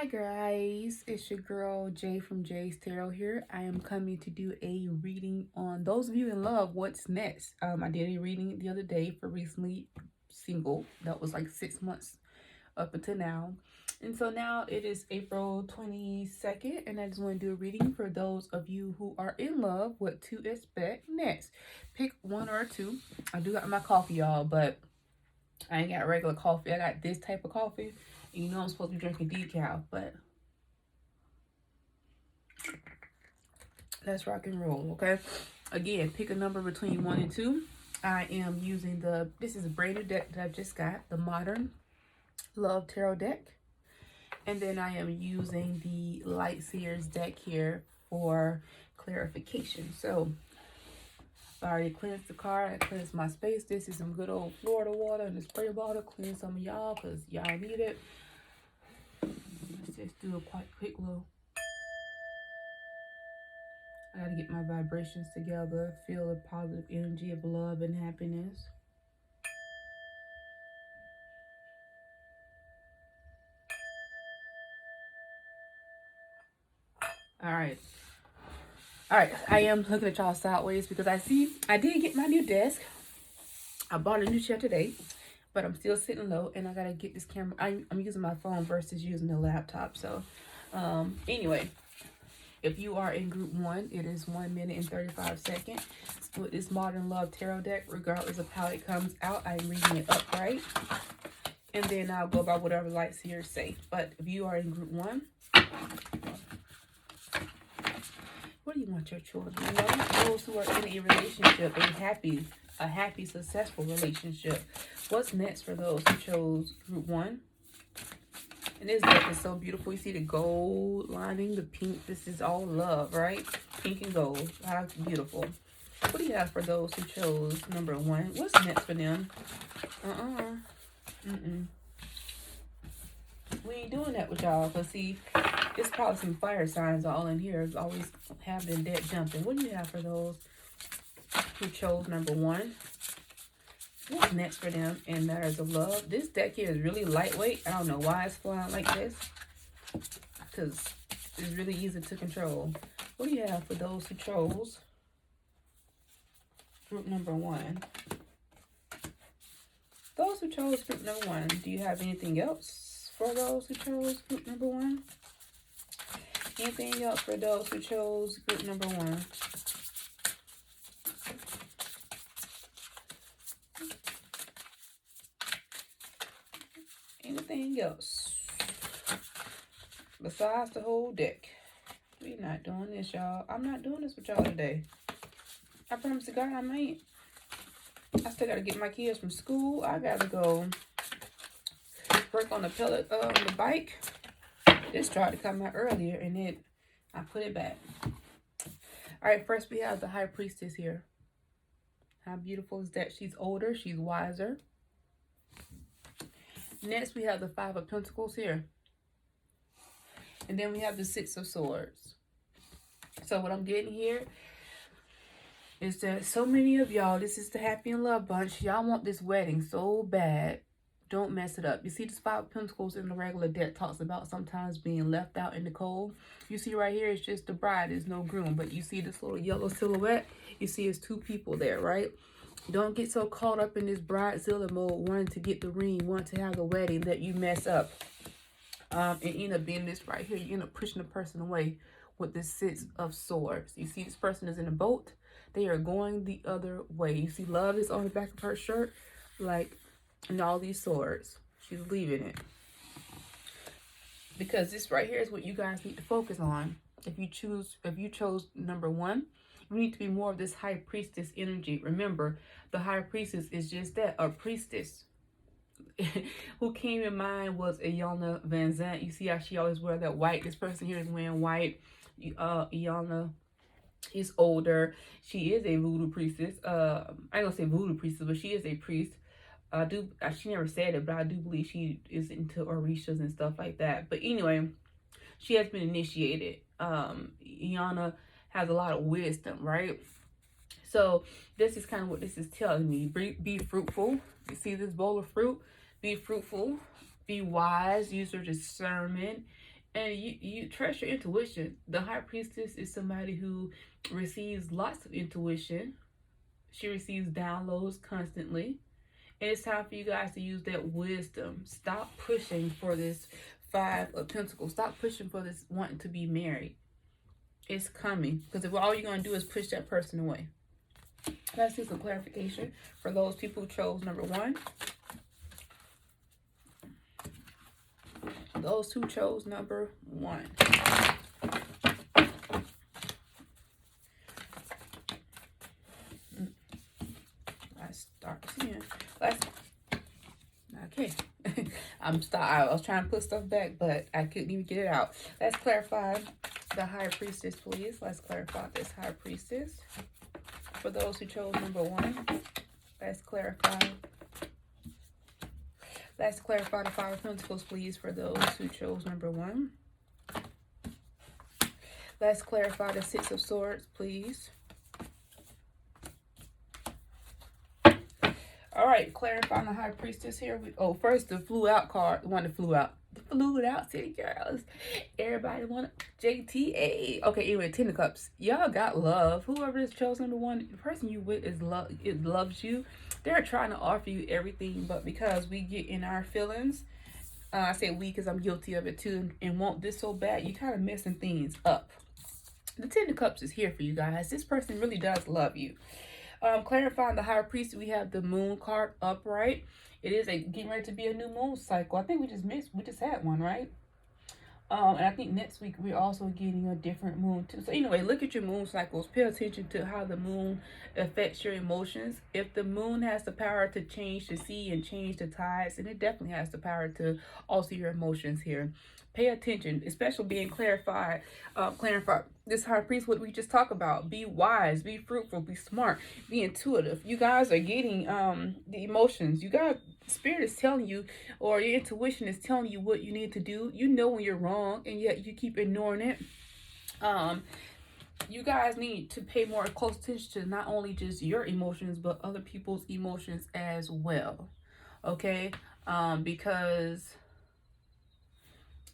Hi guys, it's your girl Jay from Jay's Tarot here. I am coming to do a reading on those of you in love, what's next. I did a reading the other day for recently single. That was like 6 months up until now. And so now it is April 22nd, and I just want to do a reading for those of you who are in love, what to expect next. Pick one or two. I do got my coffee, y'all, but I ain't got regular coffee. I got this type of coffee. And you know I'm supposed to be drinking decaf, but let's rock and roll, okay? Again, pick a number between 1 and 2. I am using this is a brand new deck that I just got, the Modern Love Tarot deck. And then I am using the Light Seers deck here for clarification. So, I already cleansed the card. I cleansed my space. This is some good old Florida water in the spray bottle. Clean some of y'all because y'all need it. Let's just do a quite quick little. I gotta get my vibrations together. Feel the positive energy of love and happiness. All right. I am looking at y'all sideways because I did get my new desk. I bought a new chair today, but I'm still sitting low, and I gotta get this camera. I'm using my phone versus using the laptop. So, anyway, if you are in group 1, it is 1 minute and 35 seconds with this Modern Love Tarot deck. Regardless of how it comes out, I'm reading it upright, and then I'll go by whatever Light Seers say. But if you are in group 1, what do you want your children? You know, those who are in a relationship, a happy, successful relationship. What's next for those who chose group 1? And this deck is so beautiful. You see the gold lining, the pink. This is all love, right? Pink and gold. How beautiful. What do you have for those who chose number 1? What's next for them? We ain't doing that with y'all. Because see, there's probably some fire signs all in here. It's always having dead jumping. What do you have for those who chose number 1? What's next for them in matters of love? This deck here is really lightweight. I don't know why it's flying like this. Because it's really easy to control. What do you have for those who chose group number 1? Those who chose group number 1, do you have anything else for those who chose group number 1? Anything else for those who chose group number 1? Anything else besides the whole deck? We're not doing this, y'all. I'm not doing this with y'all today. I promise to God I ain't. I still gotta get my kids from school. I gotta go work on the bike. This tried to come out earlier, and then I put it back. All right, first we have the High Priestess here. How beautiful is that? She's older. She's wiser. Next, we have the 5 of Pentacles here. And then we have the 6 of Swords. So what I'm getting here is that so many of y'all, this is the happy and love bunch. Y'all want this wedding so bad. Don't mess it up. You see this 5 of Pentacles in the regular deck talks about sometimes being left out in the cold. You see right here, it's just the bride. There's no groom. But you see this little yellow silhouette? You see it's 2 people there, right? Don't get so caught up in this bridezilla mode, wanting to get the ring, wanting to have the wedding, that you mess up. And end up being this right here. You end up pushing the person away with this 6 of Swords. You see this person is in a boat. They are going the other way. You see love is on the back of her shirt. Like, and all these swords. She's leaving it. Because this right here is what you guys need to focus on. If you chose number 1, you need to be more of this High Priestess energy. Remember, the High Priestess is just that, a priestess. Who came in mind was Iyanla Vanzant. You see how she always wear that white. This person here is wearing white. Iyanla is older. She is a voodoo priestess. I ain't gonna say voodoo priestess, but she is a priest. She never said it, but I do believe she is into orishas and stuff like that. But anyway, she has been initiated. Iyanla has a lot of wisdom, right? So this is kind of what this is telling me. Be fruitful. You see this bowl of fruit? Be fruitful. Be wise. Use your discernment. And you trust your intuition. The High Priestess is somebody who receives lots of intuition. She receives downloads constantly. And it's time for you guys to use that wisdom. Stop pushing for this Five of Pentacles. Stop pushing for this wanting to be married. It's coming. Because if all you're going to do is push that person away. Let's do some clarification for those people who chose number 1. Those who chose number 1. Let's start seeing. Okay. I was trying to put stuff back, but I couldn't even get it out. Let's clarify the High Priestess, please. Let's clarify this High Priestess. For those who chose number 1, let's clarify. Let's clarify the Five of Pentacles, please, for those who chose number 1. Let's clarify the Six of Swords, please. All right, clarifying the High Priestess here. First the flew out card, the one that flew out. The flew out city girls. Everybody want JTA. Okay, anyway, Ten of Cups. Y'all got love. Whoever is chose number 1, the person you with is it loves you. They're trying to offer you everything, but because we get in our feelings, I say we because I'm guilty of it too, and want this so bad, you kind of messing things up. The Ten of Cups is here for you guys. This person really does love you. Clarifying the High Priest, we have the Moon card upright. It is getting ready to be a new moon cycle. I think we just had one, right? And I think next week we're also getting a different moon too. So anyway, look at your moon cycles. Pay attention to how the moon affects your emotions. If the moon has the power to change the sea and change the tides, and it definitely has the power to alter your emotions here. Pay attention, especially being clarified. Clarify this High Priest, what we just talked about. Be wise, be fruitful, be smart, be intuitive. You guys are getting the emotions. You got Spirit is telling you, or your intuition is telling you what you need to do. You know when you're wrong, and yet you keep ignoring it. You guys need to pay more close attention to not only just your emotions, but other people's emotions as well. Okay, because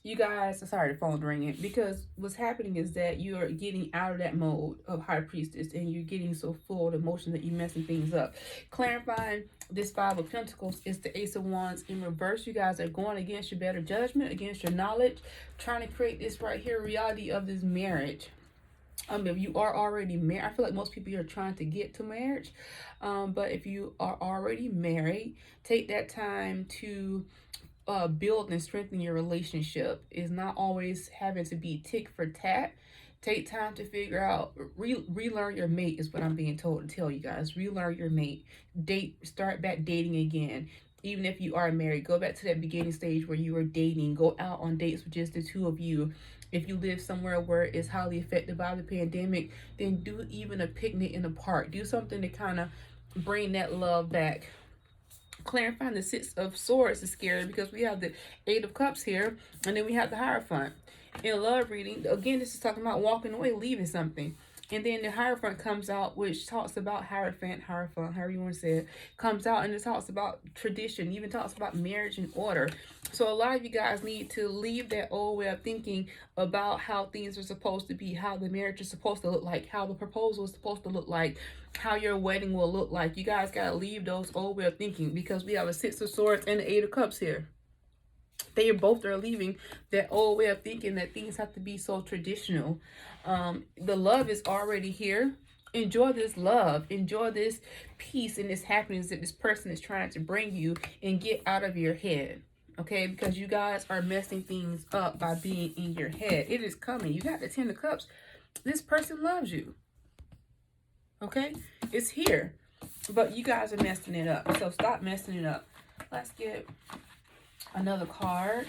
you guys, sorry, the phone's ringing, because what's happening is that you're getting out of that mode of High Priestess, and you're getting so full of emotion that you're messing things up. Clarifying this Five of Pentacles is the Ace of Wands in reverse. You guys are going against your better judgment, against your knowledge, trying to create this right here reality of this marriage. If you are already married, I feel like most people are trying to get to marriage. But if you are already married, take that time to build and strengthen your relationship. Is not always having to be tick for tat. Take time to figure out, relearn your mate is what I'm being told to tell you guys. Relearn your mate. Start back dating again. Even if you are married, go back to that beginning stage where you were dating. Go out on dates with just the two of you. If you live somewhere where it's highly affected by the pandemic, then do even a picnic in the park. Do something to kind of bring that love back. Clarifying the Six of Swords is scary because we have the Eight of Cups here, and then we have the Hierophant. In love reading, again, this is talking about walking away, leaving something. And then the Hierophant comes out, which talks about Hierophant, however you want to say it, comes out and it talks about tradition, even talks about marriage and order. So a lot of you guys need to leave that old way of thinking about how things are supposed to be, how the marriage is supposed to look like, how the proposal is supposed to look like, how your wedding will look like. You guys got to leave those old way of thinking because we have a Six of Swords and the Eight of Cups here. They both are leaving that old way of thinking that things have to be so traditional. The love is already here. Enjoy this love. Enjoy this peace and this happiness that this person is trying to bring you, and get out of your head. Okay, because you guys are messing things up by being in your head. It is coming. You got the Ten of Cups. This person loves you. Okay, it's here. But you guys are messing it up. So stop messing it up. Let's get another card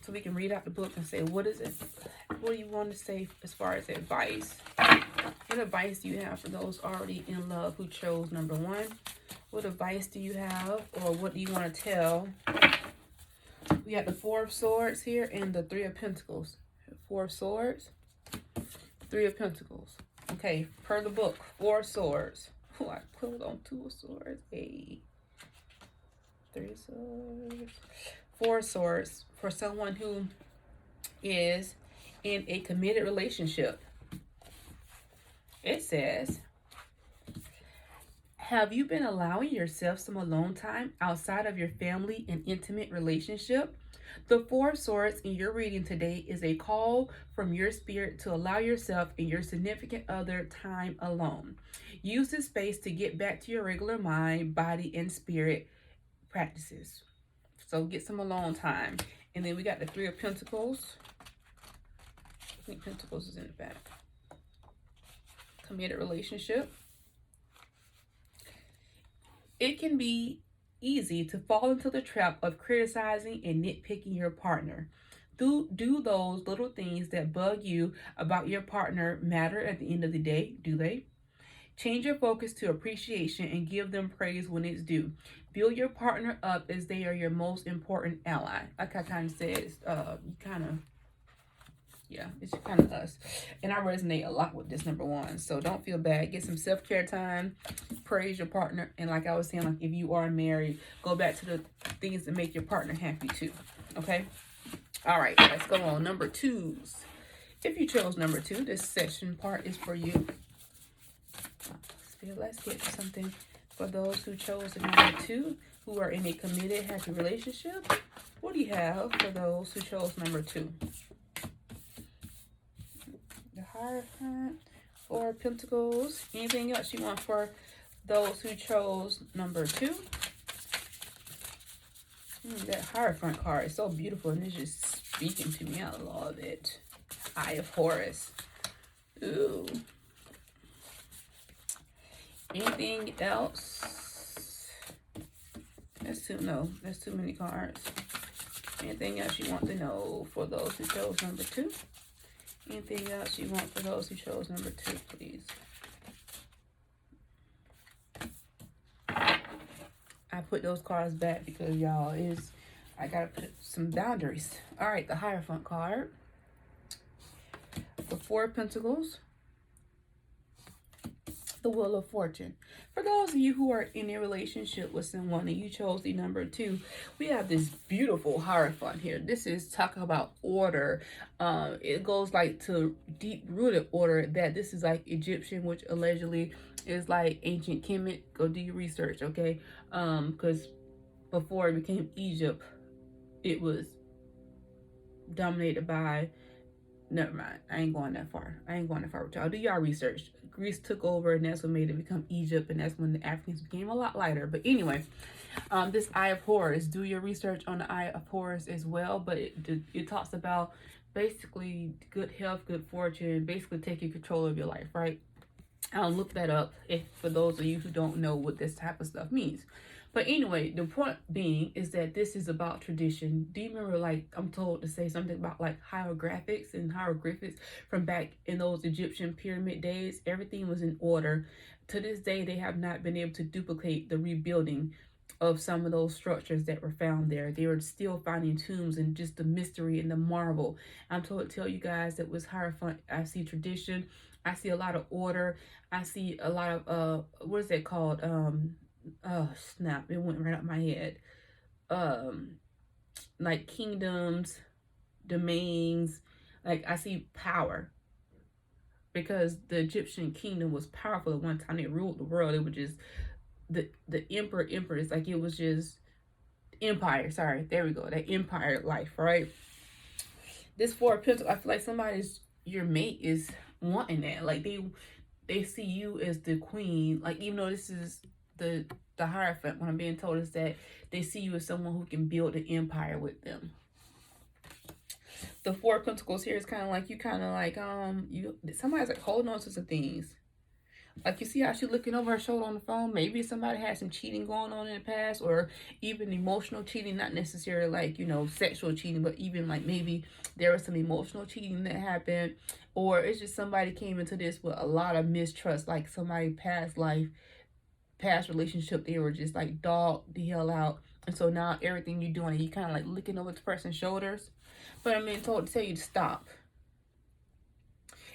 so we can read out the book and say, what is it? What do you want to say as far as advice? What advice do you have for those already in love who chose number 1? What advice do you have, or what do you want to tell? We have the Four of Swords here and the Three of Pentacles. Four of Swords, Three of Pentacles. Okay, per the book, Four of Swords. Oh, I pulled on Two of Swords. Hey. Three of Swords. Four of Swords for someone who is in a committed relationship. It says, have you been allowing yourself some alone time outside of your family and intimate relationship? The Four of Swords in your reading today is a call from your spirit to allow yourself and your significant other time alone. Use this space to get back to your regular mind, body, and spirit practices. So get some alone time. And then we got the Three of Pentacles. I think Pentacles is in the back. Committed relationship. It can be easy to fall into the trap of criticizing and nitpicking your partner. Do those little things that bug you about your partner matter at the end of the day? Do they? Change your focus to appreciation and give them praise when it's due. Build your partner up as they are your most important ally. Like I kind of said, it's kind of us. And I resonate a lot with this number one. So don't feel bad. Get some self-care time. Praise your partner. And like I was saying, like if you are married, go back to the things that make your partner happy too. Okay? All right, let's go on. Number twos. If you chose number two, this section part is for you. Let's get to something for those who chose the number two, who are in a committed, happy relationship. What do you have for those who chose number two? The Hierophant, Four of Pentacles. Anything else you want for those who chose number two? That Hierophant card is so beautiful and it's just speaking to me. I love it. Eye of Horus. Ooh. Anything else? That's too many cards. Anything else you want to know for those who chose number two? Anything else you want for those who chose number two, please? I put those cards back because y'all I gotta put some boundaries. All right, the Hierophant card, the Four of Pentacles, the Wheel of Fortune. For those of you who are in a relationship with someone and you chose the number two, we have this beautiful Hierophant here. This is talking about order. It goes like to deep-rooted order, that this is like Egyptian, which allegedly is like ancient Kemet. Go do your research, okay? Because before it became Egypt, it was dominated by, never mind, I ain't going that far with y'all. Do y'all research. Greece took over and that's what made it become Egypt, and that's when the Africans became a lot lighter. But anyway, this Eye of Horus, do your research on the Eye of Horus as well. But it talks about basically good health, good fortune, basically taking control of your life, right? I'll look that up for those of you who don't know what this type of stuff means. But anyway, the point being is that this is about tradition. Do you remember, like, I'm told to say something about like hieroglyphics and hieroglyphics from back in those Egyptian pyramid days? Everything was in order. To this day, they have not been able to duplicate the rebuilding of some of those structures that were found there. They were still finding tombs and just the mystery and the marvel. I'm told to tell you guys that was Hierophant. I see tradition. I see a lot of order. I see a lot of, what is that called? Oh snap, it went right up my head. Like kingdoms, domains, like I see power. Because the Egyptian kingdom was powerful at one time. They ruled the world. It was just the emperors, like it was just empire. Sorry, there we go. That empire life, right? This Four of Pentacles, I feel like your mate is wanting that. Like they see you as the queen. Like even though this is the Hierophant, what I'm being told is that they see you as someone who can build an empire with them. The Four of Pentacles here is kind of like somebody's like holding on to some things. Like you see how she's looking over her shoulder on the phone. Maybe somebody had some cheating going on in the past, or even emotional cheating, not necessarily like, sexual cheating, but even like maybe there was some emotional cheating that happened, or it's just somebody came into this with a lot of mistrust, like somebody past relationship, they were just like dogged the hell out. And so now everything you're doing, you kind of like looking over the person's shoulders. But I'm being told to tell you to stop.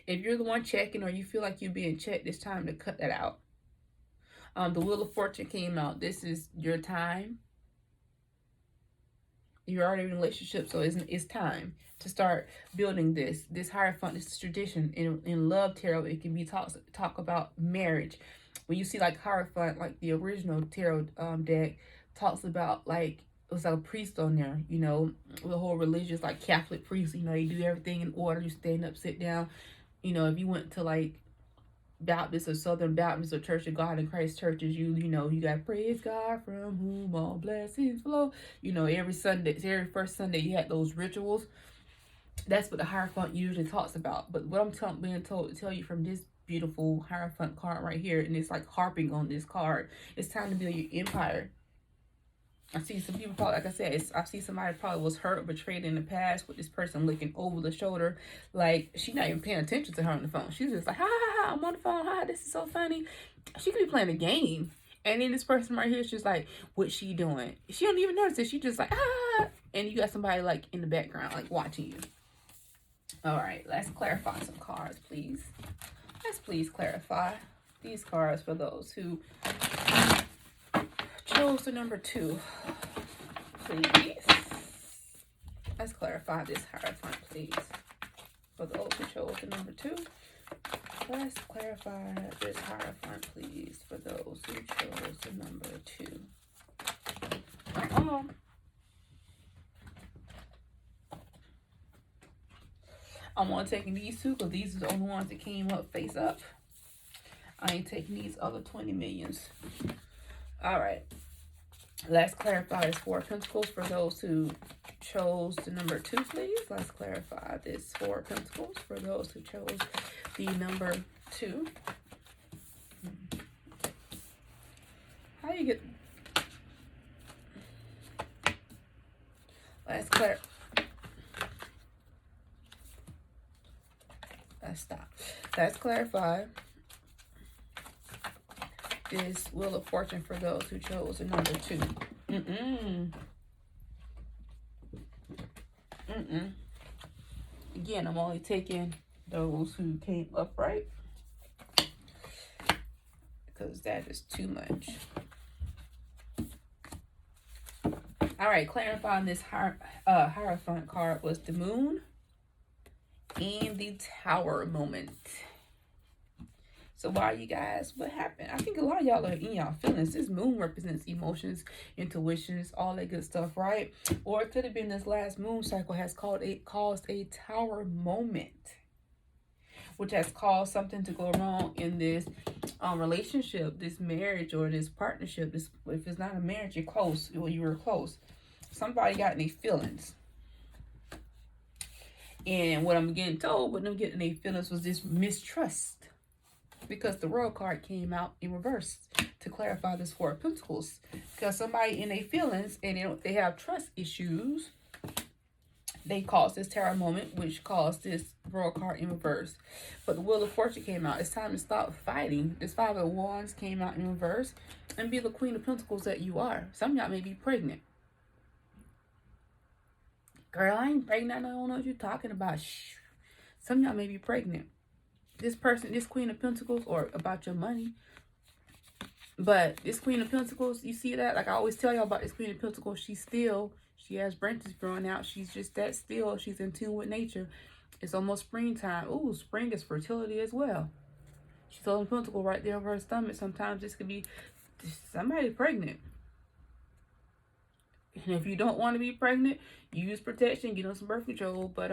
If you're the one checking or you feel like you're being checked, it's time to cut that out. The Wheel of Fortune came out. This is your time. You're already in a relationship, so it's time to start building this Hierophant. This is tradition in love tarot. It can be talk about marriage. When you see like Hierophant, like the original tarot deck talks about, like, it was like a priest on there, you know, the whole religious, like Catholic priest, you know, you do everything in order, you stand up, sit down. You know, if you went to like Baptist or Southern Baptist or Church of God in Christ churches, you know, you got praise God from whom all blessings flow. You know, every Sunday, every first Sunday, you had those rituals. That's what the Hierophant usually talks about. But what I'm being told to tell you from this beautiful Hierophant card right here, and it's like harping on this card, it's time to build your empire. I see some people probably, like I said, I see somebody probably was hurt or betrayed in the past with this person looking over the shoulder. Like, she's not even paying attention to her on the phone. She's just like, ha, ha, ha, I'm on the phone. Ha, this is so funny. She could be playing a game. And then this person right here is just like, what's she doing? She don't even notice it. She just like, ah. And you got somebody like in the background, like watching you. All right, let's clarify some cards, please. Let's please clarify these cards for those who chose the number 2, please. Let's clarify this Hierophant, please. For those who chose the number 2, let's clarify this Hierophant, please. For those who chose the number 2. I'm only taking these 2 because these are the only ones that came up face up. I ain't taking these other 20 millions. All right. Let's clarify this 4 of Pentacles for those who chose the number 2, please. Let's clarify this 4 of Pentacles for those who chose the number 2. How you get... Let's clarify... Let's stop. Let's clarify this Wheel of Fortune for those who chose the number 2. Again, I'm only taking those who came upright because that is too much. All right, clarifying this Hierophant card was the Moon and the Tower moment. So why, you guys, what happened? I think a lot of y'all are in y'all feelings. This Moon represents emotions, intuitions, all that good stuff, right? Or it could have been this last moon cycle has caused a Tower moment, which has caused something to go wrong in this relationship, this marriage, or this partnership. This, if it's not a marriage, you're close, or you were close. Somebody got any feelings. And what I'm getting told, what them getting their feelings was this mistrust. Because the World card came out in reverse to clarify this 4 of Pentacles. Because somebody in their feelings and they have trust issues, they caused this Tower moment, which caused this World card in reverse. But the Wheel of Fortune came out. It's time to stop fighting. This 5 of Wands came out in reverse and be the Queen of Pentacles that you are. Some of y'all may be pregnant. Girl, I ain't pregnant. I don't know what you're talking about. Shh. Some of y'all may be pregnant. This person, this Queen of Pentacles, or about your money. But this Queen of Pentacles, you see that? Like I always tell y'all about this Queen of Pentacles, she has branches growing out. She's just that still. She's in tune with nature. It's almost springtime. Ooh, spring is fertility as well. She's holding Pentacle right there over her stomach. Sometimes this could be somebody pregnant. And if you don't want to be pregnant, use protection, get on some birth control. But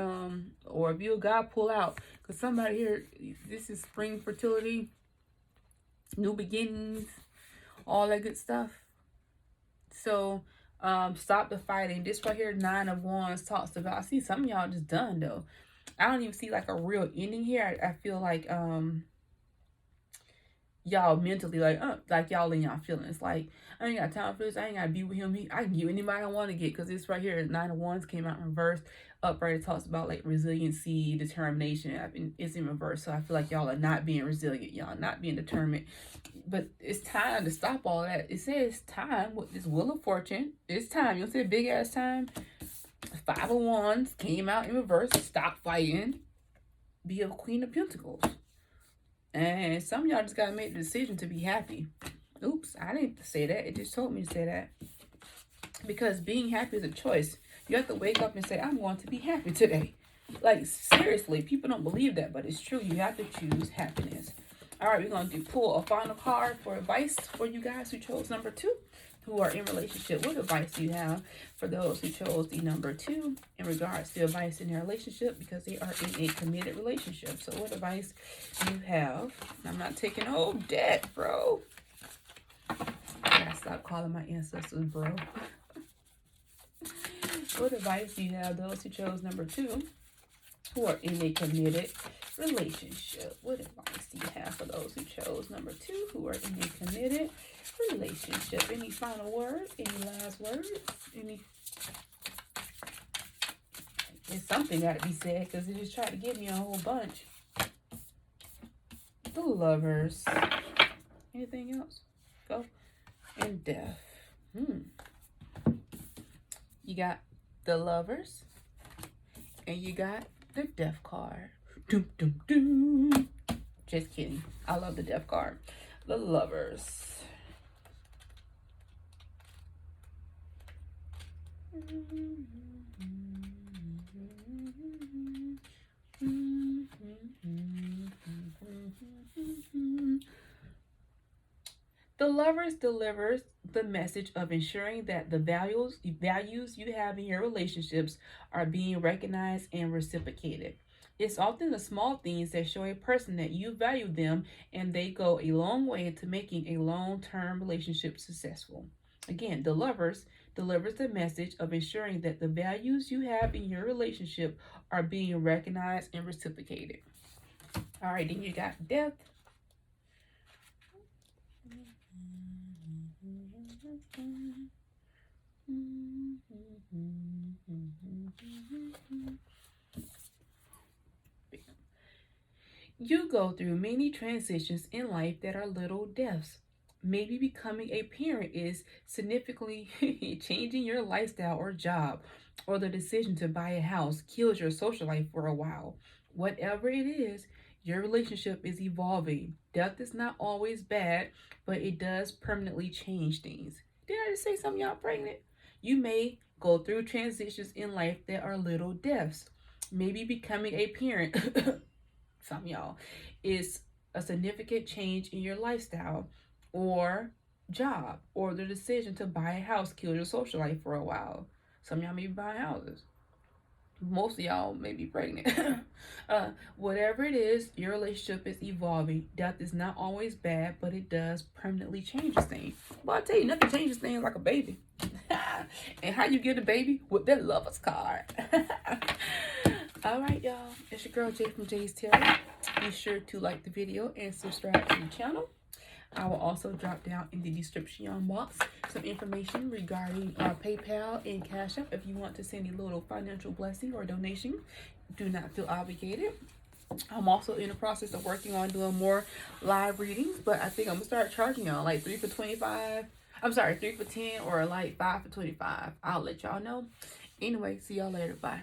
or if you're a guy, pull out. Because somebody here, this is spring fertility, new beginnings, all that good stuff. So stop the fighting. This right here, 9 of Wands talks about, I see some of y'all just done though. I don't even see like a real ending here. I feel like y'all mentally like y'all in y'all feelings. Like, I ain't got time for this. I ain't gotta be with him. I can get anybody I want to get, because this right here, 9 of Wands came out in reverse. Upright, it talks about like resiliency, determination. It's in reverse. So I feel like y'all are not being resilient. Y'all not being determined. But it's time to stop all that. It says time with this Wheel of Fortune. It's time. You'll see a big ass time. 5 of Wands came out in reverse. Stop fighting. Be a Queen of Pentacles. And some of y'all just got to make the decision to be happy. Oops, I didn't say that. It just told me to say that. Because being happy is a choice. You have to wake up and say, I'm going to be happy today. Like, seriously, people don't believe that, but it's true. You have to choose happiness. All right, we're going to pull a final card for advice for you guys who chose number 2, who are in relationship. What advice do you have for those who chose the number 2 in regards to advice in their relationship, because they are in a committed relationship? So what advice do you have? I'm not taking old debt, bro. I gotta stop calling my ancestors bro. What advice do you have those who chose number 2 who are in a committed relationship? What advice do you have for those who chose number 2 who are in a committed relationship? Any final words? Any last words? There's something got to be said, because it just tried to give me a whole bunch. The Lovers. Anything else? Go. And Death. You got the Lovers, and you got the Death card. Doom, doom, doom. Just kidding. I love the Death card. The Lovers. The Lovers delivers the message of ensuring that the values you have in your relationships are being recognized and reciprocated. It's often the small things that show a person that you value them, and they go a long way to making a long-term relationship successful. Again, the Lovers delivers the message of ensuring that the values you have in your relationship are being recognized and reciprocated. All right, then you got Death. You go through many transitions in life that are little deaths. Maybe becoming a parent is significantly changing your lifestyle or job, or the decision to buy a house kills your social life for a while. Whatever it is, your relationship is evolving. Death is not always bad, but it does permanently change things. Did I just say something, y'all pregnant? You may go through transitions in life that are little deaths. Maybe becoming a parent, some of y'all, is a significant change in your lifestyle or job, or the decision to buy a house kills your social life for a while. Some of y'all may be buying houses. Most of y'all may be pregnant. Whatever it is, your relationship is evolving. Death is not always bad, but it does permanently change things. Well, I tell you, nothing changes things like a baby. And how you get a baby? With that Lovers card. All right, y'all. It's your girl Jay from Jay's Tarot. Be sure to like the video and subscribe to the channel. I will also drop down in the description box some information regarding PayPal and Cash App. If you want to send a little financial blessing or donation, do not feel obligated. I'm also in the process of working on doing more live readings, but I think I'm gonna start charging y'all like 3 for 25. I'm sorry, 3 for 10, or like 5 for 25. I'll let y'all know. Anyway, see y'all later. Bye.